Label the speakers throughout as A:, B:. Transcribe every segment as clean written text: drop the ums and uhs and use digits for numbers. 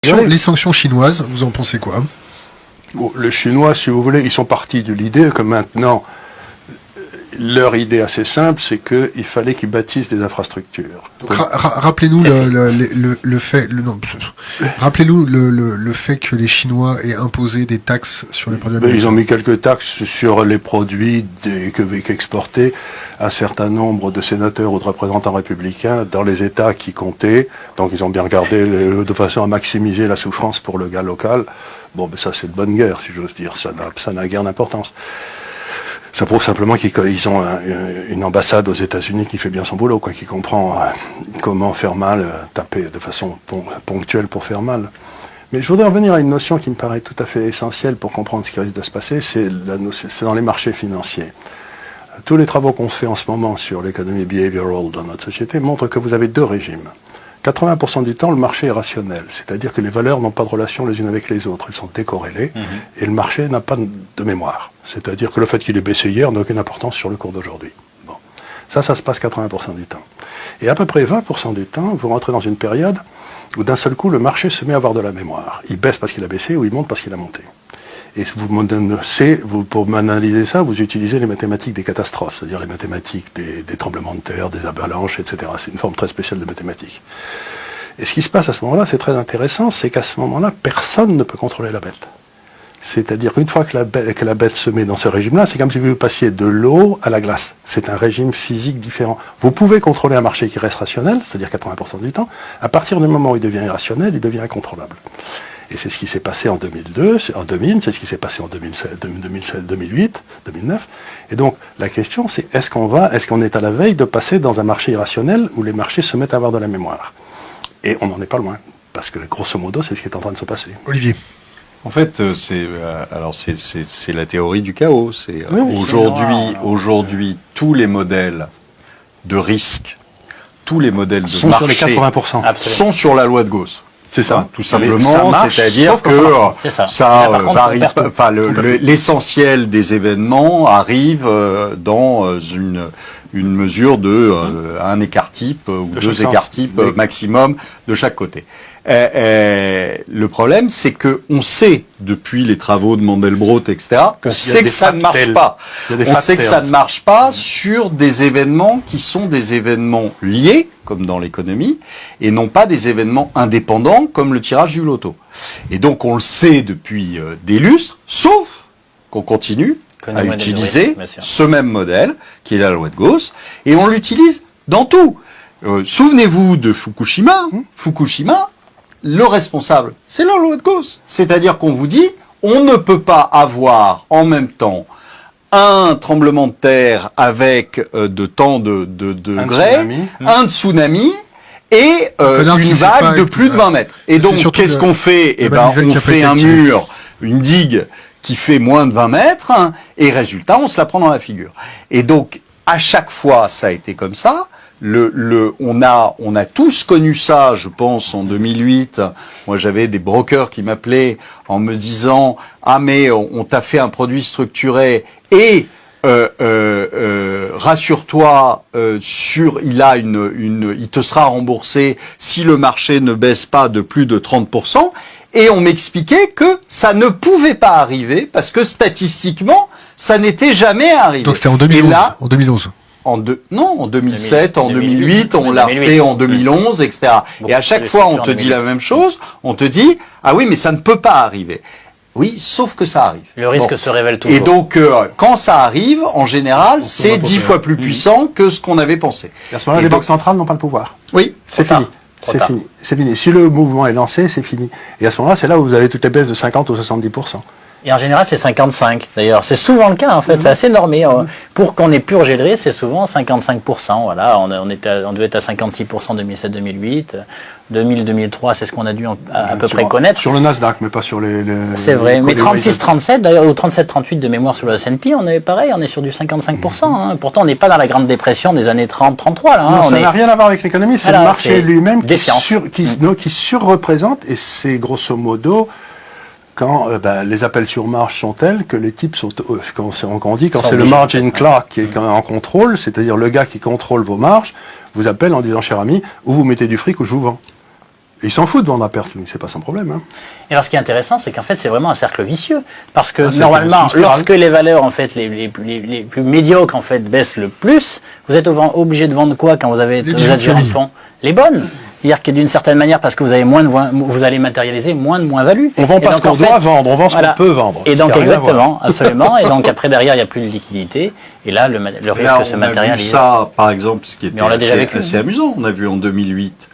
A: Les sanctions chinoises, vous en pensez quoi?
B: Bon, les Chinois, si vous voulez, ils sont partis de l'idée que maintenant, leur idée assez simple, c'est qu'il fallait qu'ils bâtissent des infrastructures.
A: Rappelez-nous le fait, rappelez-nous le fait que les Chinois aient imposé des taxes sur les produits américains.
B: Ils ont mis quelques taxes sur les produits qu'exportaient un certain nombre de sénateurs ou de représentants républicains dans les États qui comptaient. Donc ils ont bien regardé de façon à maximiser la souffrance pour le gars local. Bon, ben ça c'est de bonne guerre, si j'ose dire. Ça n'a guère d'importance. Ça prouve simplement qu'ils ont une ambassade aux États-Unis qui fait bien son boulot, qui comprend comment faire mal, taper de façon ponctuelle pour faire mal. Mais je voudrais revenir à une notion qui me paraît tout à fait essentielle pour comprendre ce qui risque de se passer, c'est dans les marchés financiers. Tous les travaux qu'on fait en ce moment sur l'économie behavioral dans notre société montrent que vous avez deux régimes. 80% du temps, le marché est rationnel, c'est-à-dire que les valeurs n'ont pas de relation les unes avec les autres, elles sont décorrélées, et le marché n'a pas de mémoire. C'est-à-dire que le fait qu'il ait baissé hier n'a aucune importance sur le cours d'aujourd'hui. Bon. Ça se passe 80% du temps. Et à peu près 20% du temps, vous rentrez dans une période où d'un seul coup, le marché se met à avoir de la mémoire. Il baisse parce qu'il a baissé ou il monte parce qu'il a monté. Et pour analyser ça, vous utilisez les mathématiques des catastrophes, c'est-à-dire les mathématiques des tremblements de terre, des avalanches, etc. C'est une forme très spéciale de mathématiques. Et ce qui se passe à ce moment-là, c'est très intéressant, c'est qu'à ce moment-là, personne ne peut contrôler la bête. C'est-à-dire qu'une fois que la bête se met dans ce régime-là, c'est comme si vous passiez de l'eau à la glace. C'est un régime physique différent. Vous pouvez contrôler un marché qui reste rationnel, c'est-à-dire 80% du temps. À partir du moment où il devient irrationnel, il devient incontrôlable. Et c'est ce qui s'est passé en 2002, en 2000, c'est ce qui s'est passé en 2007, 2008, 2009. Et donc, la question, c'est est-ce qu'on est à la veille de passer dans un marché irrationnel où les marchés se mettent à avoir de la mémoire? Et on n'en est pas loin. Parce que, grosso modo, c'est ce qui est en train de se passer.
A: Olivier.
C: En fait, c'est la théorie du chaos. C'est aujourd'hui, tous les modèles de risque, tous les modèles de
B: sont
C: marché
B: sur les 80%.
C: sont sur la loi de Gauss. C'est ça, tout simplement. C'est-à-dire que l'essentiel des événements arrive dans une mesure de un écart type ou deux écarts types maximum de chaque côté. Le problème, c'est que on sait depuis les travaux de Mandelbrot, etc., on sait que ça ne marche pas. On sait que ça ne marche pas sur des événements qui sont des événements liés, comme dans l'économie, et non pas des événements indépendants, comme le tirage du loto. Et donc, on le sait depuis des lustres, sauf qu'on continue à utiliser ce même modèle, qui est la loi de Gauss, et on l'utilise dans tout. Souvenez-vous de Fukushima. Fukushima, le responsable, c'est la loi de Gauss. C'est-à-dire qu'on vous dit, on ne peut pas avoir en même temps un tremblement de terre avec de tant de degrés, un tsunami et une vague de plus de 20 mètres. Et donc, qu'est-ce qu'on fait? Eh ben, on fait un mur, une digue qui fait moins de 20 mètres, et résultat, on se la prend dans la figure. Et donc, à chaque fois, ça a été comme ça. On a tous connu ça, je pense, en 2008. Moi, j'avais des brokers qui m'appelaient en me disant « Ah, mais on t'a fait un produit structuré et rassure-toi, il te sera remboursé si le marché ne baisse pas de plus de 30%. » Et on m'expliquait que ça ne pouvait pas arriver parce que statistiquement, ça n'était jamais arrivé.
A: Donc c'était en 2011. En 2011.
C: Non, en 2007, en 2008, on l'a fait en 2011, etc. Et à chaque fois, on te dit la même chose. On te dit, ah oui, mais ça ne peut pas arriver. Oui, sauf que ça arrive.
D: Le risque se révèle toujours.
C: Et donc, quand ça arrive, en général, c'est 10 fois plus puissant que ce qu'on avait pensé.
B: Et à ce moment-là, les banques centrales n'ont pas le pouvoir.
C: Oui,
B: c'est fini. C'est fini. C'est fini. Si le mouvement est lancé, c'est fini. Et à ce moment-là, c'est là où vous avez toutes les baisses de 50 ou 70%.
D: Et en général, c'est 55. D'ailleurs, c'est souvent le cas, en fait. C'est assez normé. Pour qu'on ait purgé le risque, c'est souvent 55%. Voilà, on devait être à 56% 2007-2008. 2000-2003, c'est ce qu'on a dû à peu près connaître.
B: Sur le Nasdaq, mais pas sur les
D: c'est vrai. Mais 36-37, d'ailleurs, ou 37-38 de mémoire sur le S&P, on est pareil, on est sur du 55%. Pourtant, on n'est pas dans la Grande Dépression des années 30-33. Là,
B: non, ça n'a rien à voir avec l'économie. C'est le marché lui-même qui surreprésente. Et c'est grosso modo... Quand les appels sur marge sont tels que les types sont, quand c'est le margin clerk qui est en contrôle, c'est-à-dire le gars qui contrôle vos marges, vous appelle en disant cher ami, ou vous mettez du fric ou je vous vends. Ils s'en foutent de vendre à perte, c'est pas son problème. Hein.
D: Et alors, ce qui est intéressant, c'est qu'en fait, c'est vraiment un cercle vicieux. Parce que,
B: cercle
D: normalement,
B: vicieux,
D: lorsque les valeurs, en fait, les plus médiocres, en fait, baissent le plus, vous êtes obligé de vendre quoi quand vous êtes gérant de fonds? Les bonnes. C'est-à-dire que d'une certaine manière, parce que vous avez vous allez matérialiser moins de moins-value.
B: On vend pas ce qu'on doit vendre, on vend ce qu'on peut vendre.
D: Et donc, exactement, absolument. Et donc, après, derrière, il n'y a plus de liquidité. Et là, le risque se matérialise.
C: On a vu ça, par exemple, ce qui était assez amusant. On a vu en 2008.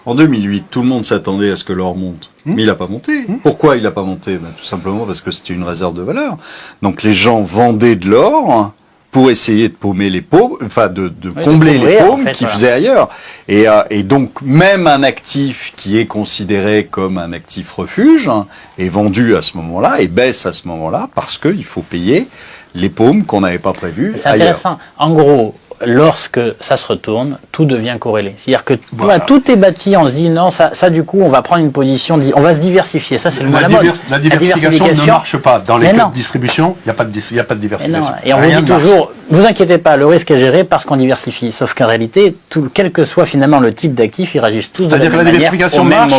C: En 2008, tout le monde s'attendait à ce que l'or monte. Mais il n'a pas monté. Pourquoi il n'a pas monté? Tout simplement parce que c'était une réserve de valeur. Donc, les gens vendaient de l'or pour essayer de paumer les paumes, enfin de combler les paumes qu'ils faisaient ailleurs. Et donc, même un actif qui est considéré comme un actif refuge est vendu à ce moment-là et baisse à ce moment-là parce qu'il faut payer les paumes qu'on n'avait pas prévues ailleurs.
D: C'est intéressant. En gros, lorsque ça se retourne, tout devient corrélé. C'est-à-dire que tout est bâti, on se dit non, ça du coup, on va prendre une position, on va se diversifier. Ça, c'est le mot à la mode.
B: La diversification ne marche pas. Dans les cas de distribution, il n'y a pas de diversification.
D: Et on vous dit toujours, ne vous inquiétez pas, le risque est géré parce qu'on diversifie. Sauf qu'en réalité, quel que soit finalement le type d'actif, ils réagissent tous de la même manière.
B: C'est-à-dire que la diversification marche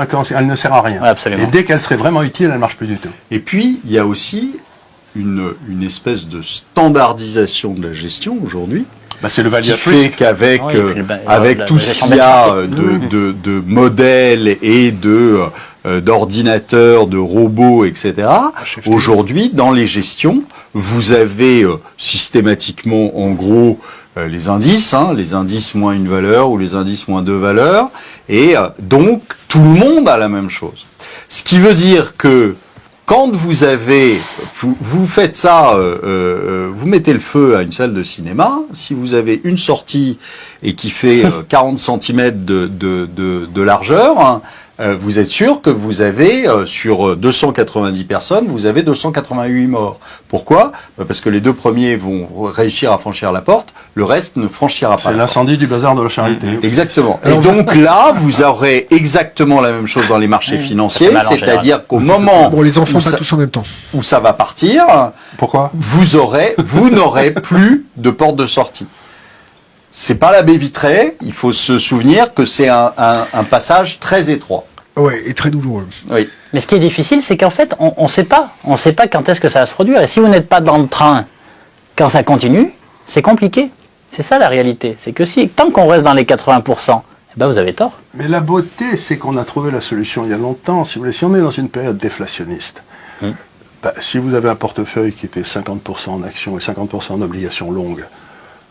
B: quand elle ne sert à rien.
D: Ouais, absolument.
B: Et dès qu'elle serait vraiment utile, elle ne marche plus du tout.
C: Et puis, il y a aussi une espèce de standardisation de la gestion aujourd'hui,
B: c'est le value
C: qui fait qu'avec avec tout ce qu'il y a de modèles et d'ordinateurs, de robots, etc., aujourd'hui, dans les gestions, vous avez systématiquement, en gros, les indices moins une valeur ou les indices moins deux valeurs, et donc tout le monde a la même chose. Ce qui veut dire que quand vous faites ça, vous mettez le feu à une salle de cinéma, si vous avez une sortie et qui fait 40 cm de largeur, vous êtes sûr que vous avez, sur 290 personnes, vous avez 288 morts. Pourquoi? Parce que les deux premiers vont réussir à franchir la porte, le reste ne franchira pas.
B: C'est l'incendie du bazar de la Charité.
C: Exactement. Et donc là, vous aurez exactement la même chose dans les marchés financiers, c'est-à-dire qu'au moment
A: les enfants pas tous en même temps.
C: Où ça va partir,
B: pourquoi?
C: Vous n'aurez plus de porte de sortie. C'est pas la baie vitrée, il faut se souvenir que c'est un passage très étroit.
A: Ouais, et très douloureux.
C: Oui.
D: Mais ce qui est difficile, c'est qu'en fait, on ne sait pas quand est-ce que ça va se produire. Et si vous n'êtes pas dans le train quand ça continue, c'est compliqué. C'est ça la réalité. C'est que tant qu'on reste dans les 80%, vous avez tort.
B: Mais la beauté, c'est qu'on a trouvé la solution il y a longtemps. Si vous voulez, si on est dans une période déflationniste, si vous avez un portefeuille qui était 50% en actions et 50% en obligations longues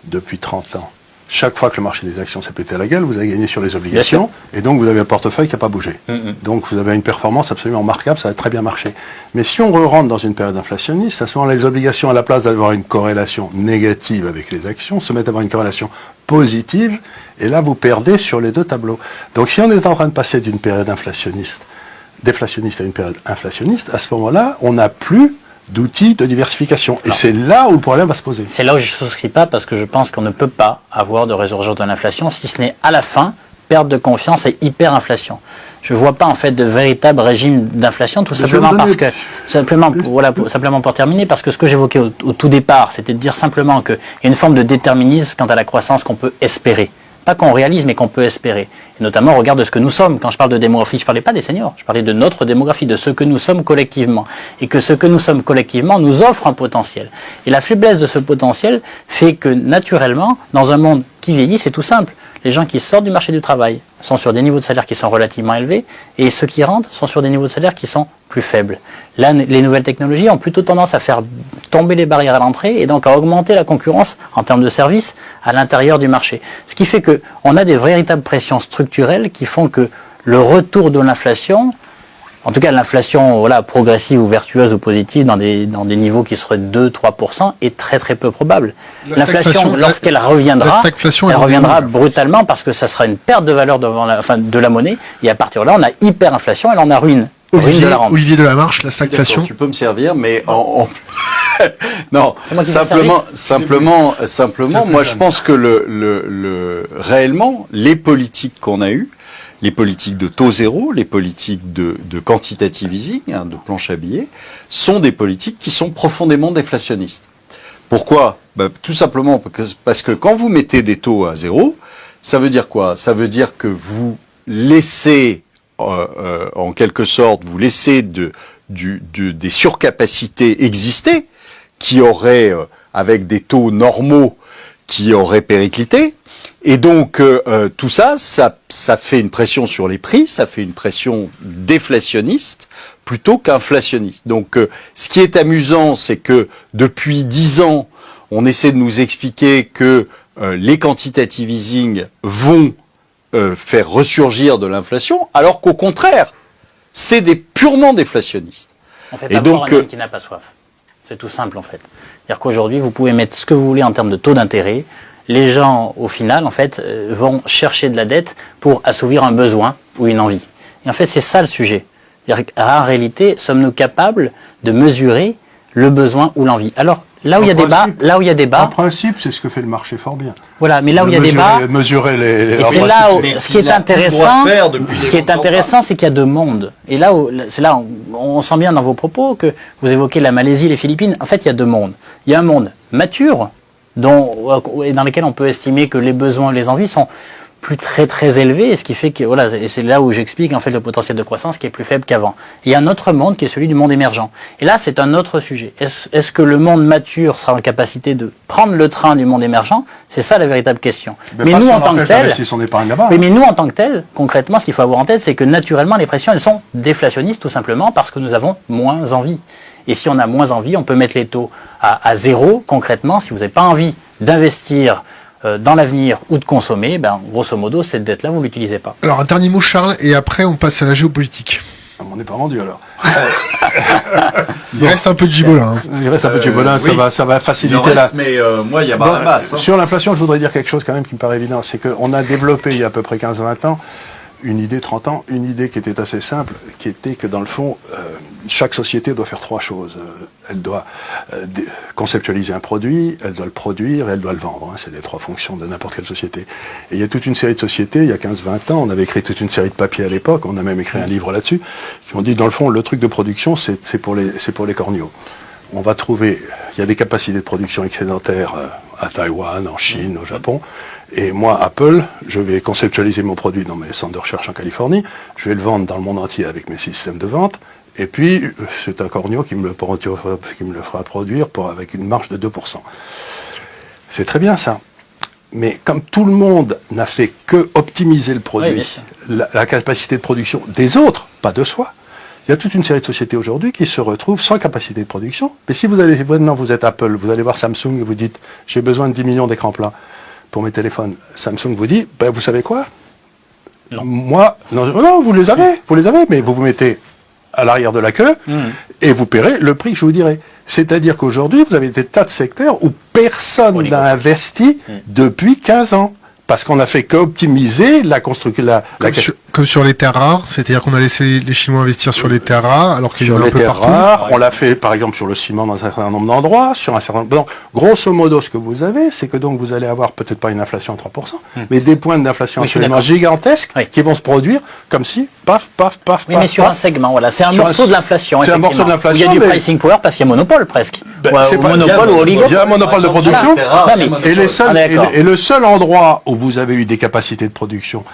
B: depuis 30 ans, chaque fois que le marché des actions s'est pété à la gueule, vous avez gagné sur les obligations, et donc vous avez un portefeuille qui n'a pas bougé. Donc vous avez une performance absolument remarquable, ça a très bien marché. Mais si on rentre dans une période inflationniste, à ce moment-là, les obligations, à la place d'avoir une corrélation négative avec les actions, se mettent à avoir une corrélation positive, et là vous perdez sur les deux tableaux. Donc si on est en train de passer d'une période déflationniste à une période inflationniste, à ce moment-là, on n'a plus d'outils de diversification. Et c'est là où le problème va se poser.
D: C'est là où je ne souscris pas, parce que je pense qu'on ne peut pas avoir de résurgence de l'inflation, si ce n'est à la fin, perte de confiance et hyperinflation. Je ne vois pas en fait de véritable régime d'inflation, tout simplement parce que, simplement pour terminer, parce que ce que j'évoquais au tout départ, c'était de dire simplement qu'il y a une forme de déterminisme quant à la croissance qu'on peut espérer. Pas qu'on réalise, mais qu'on peut espérer. Et notamment au regard de ce que nous sommes. Quand je parle de démographie, je ne parlais pas des seniors, je parlais de notre démographie, de ce que nous sommes collectivement. Et que ce que nous sommes collectivement nous offre un potentiel. Et la faiblesse de ce potentiel fait que, naturellement, dans un monde qui vieillit, c'est tout simple. Les gens qui sortent du marché du travail sont sur des niveaux de salaire qui sont relativement élevés, et ceux qui rentrent sont sur des niveaux de salaire qui sont plus faibles. Là, les nouvelles technologies ont plutôt tendance à faire tomber les barrières à l'entrée et donc à augmenter la concurrence en termes de services à l'intérieur du marché. Ce qui fait qu'on a des véritables pressions structurelles qui font que le retour de l'inflation, en tout cas l'inflation progressive ou vertueuse ou positive dans des niveaux qui seraient 2-3%, est très très peu probable. L'inflation, lorsqu'elle reviendra, elle reviendra brutalement parce que ça sera une perte de valeur de la monnaie, et à partir de là on a hyperinflation et on a ruine.
A: Olivier Delamarche, la stagflation.
C: Tu peux me servir, mais non, simplement, moi je pense que réellement, les politiques qu'on a eues, les politiques de taux zéro, les politiques de quantitative easing, de planche à billets, sont des politiques qui sont profondément déflationnistes. Pourquoi? Tout simplement parce que quand vous mettez des taux à zéro, ça veut dire quoi? Ça veut dire que vous laissez en quelque sorte, vous laissez des surcapacités exister, qui auraient, avec des taux normaux, qui auraient périclité. Et donc, tout ça fait une pression sur les prix, ça fait une pression déflationniste plutôt qu'inflationniste. Donc, ce qui est amusant, c'est que depuis 10 ans, on essaie de nous expliquer que les quantitative easing vont faire ressurgir de l'inflation, alors qu'au contraire, c'est purement déflationniste.
D: On fait pas peur à un homme qui n'a pas soif. C'est tout simple, en fait. C'est-à-dire qu'aujourd'hui, vous pouvez mettre ce que vous voulez en termes de taux d'intérêt. Les gens, au final, en fait, vont chercher de la dette pour assouvir un besoin ou une envie. Et en fait, c'est ça le sujet. C'est-à-dire qu'en réalité, sommes-nous capables de mesurer le besoin ou l'envie? Alors, là où il y a débat,
B: en principe, c'est ce que fait le marché fort bien.
D: Voilà, mais là où il y a débat,
B: mesurer les
D: et c'est là où, ce qui est intéressant, c'est qu'il y a deux mondes. Et là, c'est là, on sent bien dans vos propos que vous évoquez la Malaisie, les Philippines. En fait, il y a deux mondes. Il y a un monde mature, dans lequel on peut estimer que les besoins et les envies sont plus très élevés, et ce qui fait que, voilà, et c'est là où j'explique en fait le potentiel de croissance qui est plus faible qu'avant. Il y a un autre monde qui est celui du monde émergent. Et là, c'est un autre sujet. Est-ce que le monde mature sera en capacité de prendre le train du monde émergent? C'est ça la véritable question. Mais nous, en tant que tel, mais nous, en tant que tel, concrètement, ce qu'il faut avoir en tête, c'est que naturellement, les pressions, elles sont déflationnistes, tout simplement parce que nous avons moins envie. Et si on a moins envie, on peut mettre les taux à zéro, concrètement. Si vous n'avez pas envie d'investir dans l'avenir ou de consommer, ben, grosso modo, cette dette-là, vous ne l'utilisez pas.
A: Alors, un dernier mot, Charles, et après, on passe à la géopolitique.
B: On n'est pas rendu, alors.
A: Il reste un peu de gibolin. Hein.
B: Il reste un peu de gibolin,
C: oui.
B: ça va faciliter
C: mais moi, il y a pas de masse.
B: Sur l'inflation, je voudrais dire quelque chose quand même qui me paraît évident. C'est qu'on a développé, il y a à peu près 15-20 ans, une idée, 30 ans, une idée qui était assez simple, qui était que dans le fond, chaque société doit faire trois choses. Elle doit conceptualiser un produit, elle doit le produire et elle doit le vendre. Hein. C'est les trois fonctions de n'importe quelle société. Et il y a toute une série de sociétés, il y a 15-20 ans, on avait écrit toute une série de papiers à l'époque, on a même écrit un livre là-dessus, qui ont dit, dans le fond, le truc de production, c'est pour les corneaux. On va trouver, il y a des capacités de production excédentaires à Taïwan, en Chine, au Japon. Et moi, Apple, je vais conceptualiser mon produit dans mes centres de recherche en Californie, je vais le vendre dans le monde entier avec mes systèmes de vente, et puis c'est un corneau qui me le fera produire avec une marge de 2%. C'est très bien ça. Mais comme tout le monde n'a fait que optimiser le produit, la capacité de production des autres, pas de soi, il y a toute une série de sociétés aujourd'hui qui se retrouvent sans capacité de production. Mais si maintenant vous êtes Apple, vous allez voir Samsung et vous dites « j'ai besoin de 10 millions d'écrans plats pour mes téléphones ». Samsung vous dit ben, « vous savez quoi ?
D: Non.
B: Moi, non, vous les avez, mais vous mettez à l'arrière de la queue et vous paierez le prix que je vous dirai. » C'est-à-dire qu'aujourd'hui, vous avez des tas de secteurs où personne n'a investi depuis 15 ans. Parce qu'on a fait qu'optimiser la construction.
A: Comme sur les terres rares, c'est-à-dire qu'on a laissé les Chinois investir sur les terres rares, alors qu'il y en a un peu partout.
B: Rares, on l'a fait par exemple sur le ciment dans un certain nombre d'endroits, sur un certain. Donc, grosso modo, ce que vous avez, c'est que donc vous allez avoir peut-être pas une inflation à 3%, mais des points d'inflation absolument gigantesques qui vont se produire comme si, paf.
D: Oui, mais sur un segment, voilà. C'est un morceau de l'inflation.
B: C'est un morceau de l'inflation.
D: Il y a du pricing power parce qu'il y a monopole presque.
B: C'est pas monopole ou oligopole. Il y a un monopole de production. Et le seul endroit où vous avez eu des capacités de production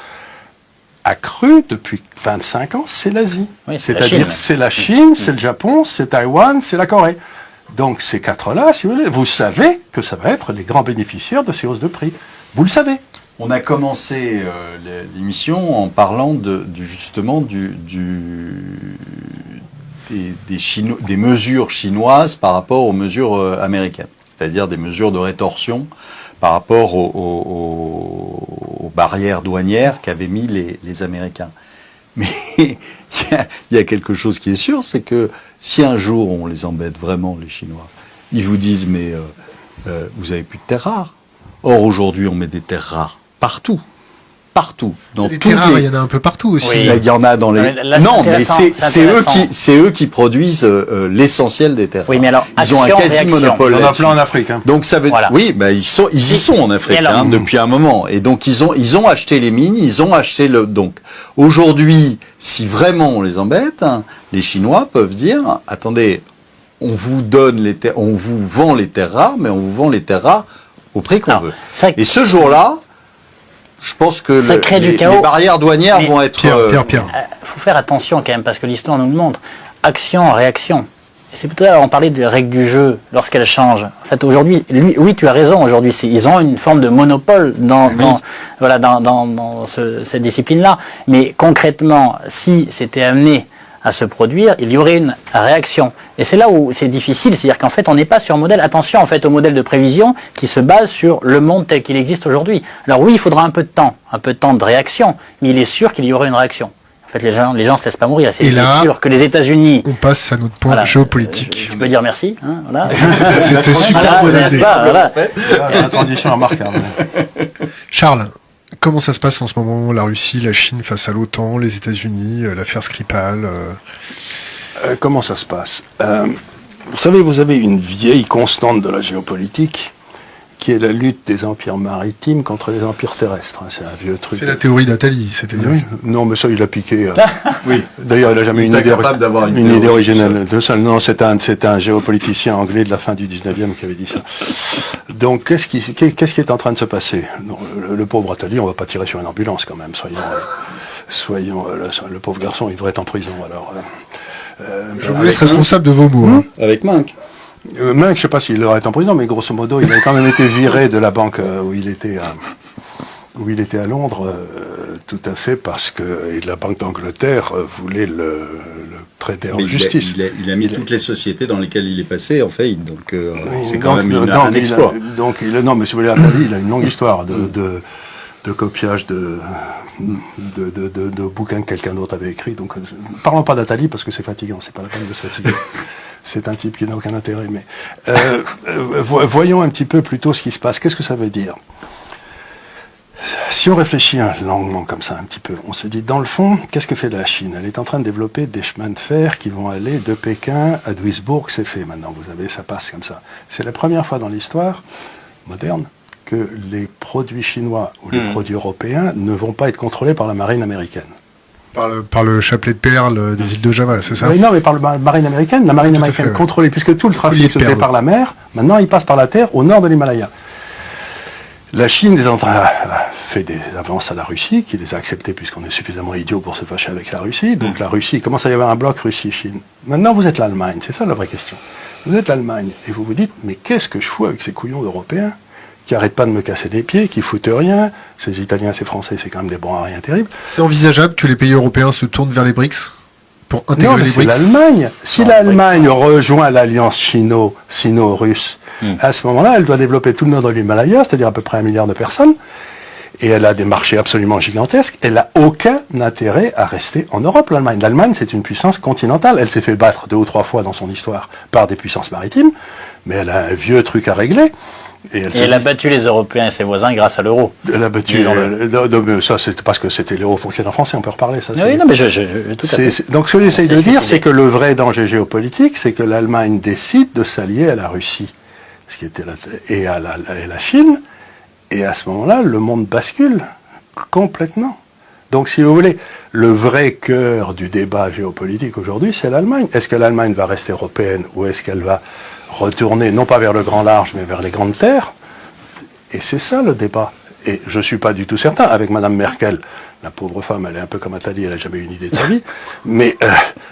B: accrues depuis 25 ans, c'est l'Asie.
D: Oui,
B: c'est-à-dire c'est la Chine, c'est le Japon, c'est Taïwan, c'est la Corée. Donc ces quatre-là, si vous voulez, vous savez que ça va être les grands bénéficiaires de ces hausses de prix. Vous le savez.
C: On a commencé l'émission en parlant justement des mesures chinoises par rapport aux mesures américaines, c'est-à-dire des mesures de rétorsion par rapport aux barrières douanières qu'avaient mis les Américains. Mais il y a quelque chose qui est sûr, c'est que si un jour on les embête vraiment, les Chinois, ils vous disent mais vous avez plus de terres rares. Or aujourd'hui on met des terres rares partout. Dans
A: les terres rares, il y en a un peu partout aussi.
C: Oui. Il y en a dans les. Non, mais c'est eux qui produisent l'essentiel des terres.
D: Oui, mais alors
C: ils ont un quasi monopole.
B: Il y en a plein en Afrique. Hein.
C: Donc ça veut dire. Oui, bah, ils y sont en Afrique depuis un moment. Et donc ils ont acheté les mines, ils ont acheté le. Donc aujourd'hui, si vraiment on les embête, les Chinois peuvent dire attendez, on vous vend les terres rares, mais on vous vend les terres rares au prix qu'on veut. Et ce jour-là. Je pense que
D: Ça crée du
C: les
D: chaos.
C: barrières douanières
D: Mais
C: vont être...
A: Pierre.
D: faut faire attention quand même, parce que l'histoire nous le montre. Action, réaction. Et c'est plutôt, on parlait des règles du jeu lorsqu'elles changent. En fait, aujourd'hui, oui, tu as raison, aujourd'hui, ils ont une forme de monopole dans cette discipline-là. Mais concrètement, si c'était amené à se produire, il y aurait une réaction. Et c'est là où c'est difficile, c'est-à-dire qu'en fait, on n'est pas sur un modèle, attention en fait au modèle de prévision qui se base sur le monde tel qu'il existe aujourd'hui. Alors oui, il faudra un peu de temps de réaction, mais il est sûr qu'il y aura une réaction. En fait, les gens se laissent pas mourir. C'est sûr que les États-Unis...
A: On passe à notre point géopolitique.
D: Je peux dire merci. Hein, voilà.
A: C'était super bonne idée.
B: La transition remarquable.
A: Charles, comment ça se passe en ce moment, la Russie, la Chine face à l'OTAN, les États-Unis, l'affaire Skripal
B: Comment ça se passe Vous savez, vous avez une vieille constante de la géopolitique qui est la lutte des empires maritimes contre les empires terrestres. C'est un vieux truc.
A: C'est la théorie d'Atali, c'est-à-dire.
B: Oui. Non, mais ça, il a piqué.
C: Oui.
B: D'ailleurs, il n'a jamais eu une idée
C: idée
B: originale de ça. Non, c'est un géopoliticien anglais de la fin du 19e qui avait dit ça. Donc, qu'est-ce qui est en train de se passer? Non, le pauvre Attali, on va pas tirer sur une ambulance quand même. Soyons, le pauvre garçon, il devrait être en prison. Alors,
A: je vous laisse responsable de vos mots. Hein.
C: Avec Minck.
B: Minck, je sais pas s'il devrait être en prison, mais grosso modo, il a quand même été viré de la banque où il était à Londres, tout à fait parce que et la Banque d'Angleterre voulait le traiter en justice.
C: Il a mis toutes les sociétés dans lesquelles il est passé en faillite, donc c'est
B: donc,
C: quand même un exploit.
B: Non, mais si vous voulez, Attali, il a une longue histoire de copiage de bouquins que quelqu'un d'autre avait écrit. Donc, parlons pas d'Attali parce que c'est fatigant, c'est pas la peine de se fatiguer. C'est un type qui n'a aucun intérêt. Mais voyons un petit peu plutôt ce qui se passe. Qu'est-ce que ça veut dire? Si on réfléchit longuement comme ça un petit peu, on se dit, dans le fond, qu'est-ce que fait la Chine? Elle est en train de développer des chemins de fer qui vont aller de Pékin à Duisbourg. C'est fait maintenant, vous savez, ça passe comme ça. C'est la première fois dans l'histoire moderne que les produits chinois ou les produits européens ne vont pas être contrôlés par la marine américaine.
A: Par le chapelet de perles des îles de Java, c'est ça?
B: Oui, non, mais par la marine américaine. La marine américaine contrôlée, puisque tout le trafic se fait par la mer, maintenant il passe par la terre au nord de l'Himalaya. La Chine est en train fait des avances à la Russie, qui les a acceptées puisqu'on est suffisamment idiot pour se fâcher avec la Russie. Donc la Russie, il commence à y avoir un bloc Russie-Chine. Maintenant vous êtes l'Allemagne, c'est ça la vraie question. Vous êtes l'Allemagne et vous vous dites, mais qu'est-ce que je fous avec ces couillons d'Européens qui arrêtent pas de me casser les pieds, qui foutent rien. Ces Italiens, ces Français, c'est quand même des bons à rien terribles.
A: C'est envisageable que les pays européens se tournent vers les BRICS pour intégrer les BRICS?
B: C'est l'Allemagne. Si l'Allemagne rejoint l'alliance sino-russe, à ce moment-là, elle doit développer tout le nord de l'Himalaya, c'est-à-dire à peu près 1 milliard de personnes, et elle a des marchés absolument gigantesques. Elle n'a aucun intérêt à rester en Europe, l'Allemagne. L'Allemagne, c'est une puissance continentale. Elle s'est fait battre 2 ou 3 fois dans son histoire par des puissances maritimes, mais elle a un vieux truc à régler. Et elle a battu les Européens et ses voisins grâce à l'euro. Elle a battu. Ça, c'est parce que c'était les hauts fonctionnaires français. On peut reparler. Ça.
D: Oui, non, mais tout à fait.
B: Donc, ce que j'essaye de dire, c'est que le vrai danger géopolitique, c'est que l'Allemagne décide de s'allier à la Russie, ce qui était et à la Chine, et à ce moment-là, le monde bascule complètement. Donc, si vous voulez, le vrai cœur du débat géopolitique aujourd'hui, c'est l'Allemagne. Est-ce que l'Allemagne va rester européenne ou est-ce qu'elle va retourner, non pas vers le grand large, mais vers les grandes terres? Et c'est ça le débat. Et je ne suis pas du tout certain. Avec Madame Merkel, la pauvre femme, elle est un peu comme Attali, elle n'a jamais eu une idée de sa vie, mais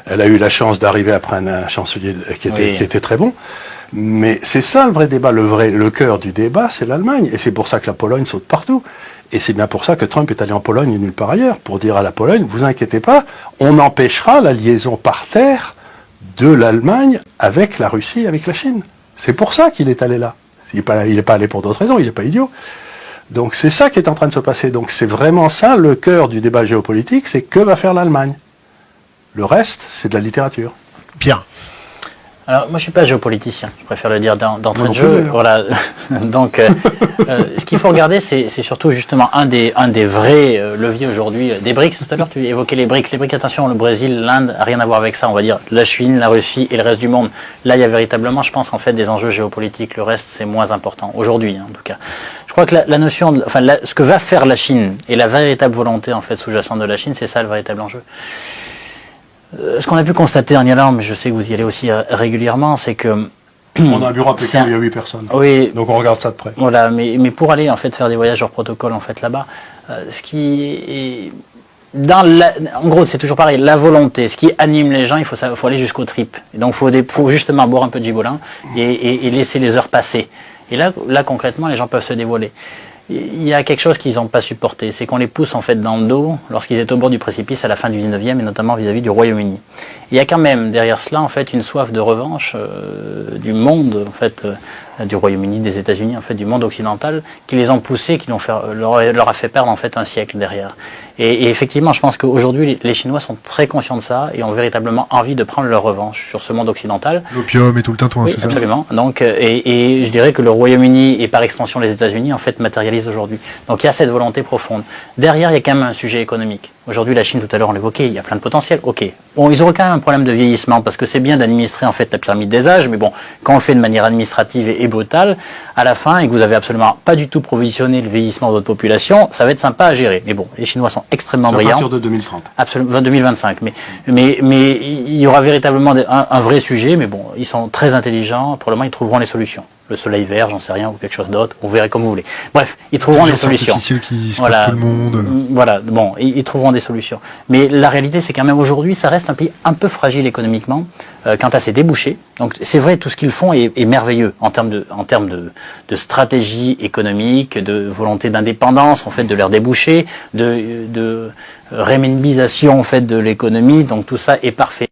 B: elle a eu la chance d'arriver après un chancelier qui était très bon. Mais c'est ça le vrai débat. Le cœur du débat, c'est l'Allemagne. Et c'est pour ça que la Pologne saute partout. Et c'est bien pour ça que Trump est allé en Pologne et nulle part ailleurs, pour dire à la Pologne, vous inquiétez pas, on empêchera la liaison par terre de l'Allemagne avec la Russie, avec la Chine. C'est pour ça qu'il est allé là. Il n'est pas allé pour d'autres raisons, il n'est pas idiot. Donc c'est ça qui est en train de se passer. Donc c'est vraiment ça le cœur du débat géopolitique, c'est que va faire l'Allemagne. Le reste, c'est de la littérature.
A: Pierre.
D: Alors, moi, je suis pas géopoliticien. Je préfère le dire d'entrée de jeu. Voilà. Donc, ce qu'il faut regarder, c'est surtout justement un des vrais leviers aujourd'hui des BRICS. Tout à l'heure, tu évoquais les BRICS. Les BRICS, attention, le Brésil, l'Inde, rien à voir avec ça. On va dire la Chine, la Russie et le reste du monde. Là, il y a véritablement, je pense, en fait, des enjeux géopolitiques. Le reste, c'est moins important aujourd'hui, en tout cas. Je crois que la notion, ce que va faire la Chine et la véritable volonté, en fait, sous-jacente de la Chine, c'est ça le véritable enjeu. Ce qu'on a pu constater en y allant, mais je sais que vous y allez aussi régulièrement, c'est que
B: On a un bureau à Pékin
D: C'est un-
B: où il y a 8 personnes.
D: Oui,
B: Donc on regarde ça de près.
D: voilà, mais pour aller en fait faire des voyages hors protocole en fait là-bas, ce qui est en gros, c'est toujours pareil, la volonté, ce qui anime les gens, faut aller jusqu'au trip. Et donc, faut justement boire un peu de gibolin et laisser les heures passer. Et là, concrètement, les gens peuvent se dévoiler. Il y a quelque chose qu'ils n'ont pas supporté, c'est qu'on les pousse en fait dans le dos lorsqu'ils étaient au bord du précipice à la fin du 19e et notamment vis-à-vis du Royaume-Uni. Il y a quand même derrière cela en fait une soif de revanche du monde en fait du Royaume-Uni, des États-Unis en fait du monde occidental qui les ont poussés, qui leur a fait perdre en fait un siècle derrière. Et effectivement, je pense qu'aujourd'hui les Chinois sont très conscients de ça et ont véritablement envie de prendre leur revanche sur ce monde occidental.
A: L'opium et tout le tintouin,
D: Oui,
A: c'est ça?
D: absolument. Donc, et je dirais que le Royaume-Uni et par extension les États-Unis en fait matérialisent aujourd'hui. Donc il y a cette volonté profonde. Derrière, il y a quand même un sujet économique. Aujourd'hui, la Chine, tout à l'heure on l'évoquait, il y a plein de potentiel. Ok. Bon, ils auraient quand même un problème de vieillissement parce que c'est bien d'administrer en fait la pyramide des âges, mais bon, quand on le fait de manière administrative et brutale, à la fin, et que vous avez absolument pas du tout provisionné le vieillissement de votre population, ça va être sympa à gérer. Mais bon, les Chinois sont extrêmement
B: À
D: brillants.
B: partir de 2030.
D: Absolument, 2025. Mais il y aura véritablement un vrai sujet, mais bon, ils sont très intelligents. Pour le moment, ils trouveront les solutions. Le soleil vert, j'en sais rien, ou quelque chose d'autre. Vous verrez comme vous voulez. Bref, ils trouveront les solutions.
A: Artificiel qui se
D: Voilà.
A: tout le monde.
D: Voilà. Bon, ils trouveront des solutions. Mais la réalité, c'est quand même aujourd'hui, ça reste un pays un peu fragile économiquement quant à ses débouchés. Donc c'est vrai, tout ce qu'ils font est merveilleux en termes de stratégie économique, de volonté d'indépendance en fait de leurs débouchés, de renminbisation en fait de l'économie. Donc tout ça est parfait.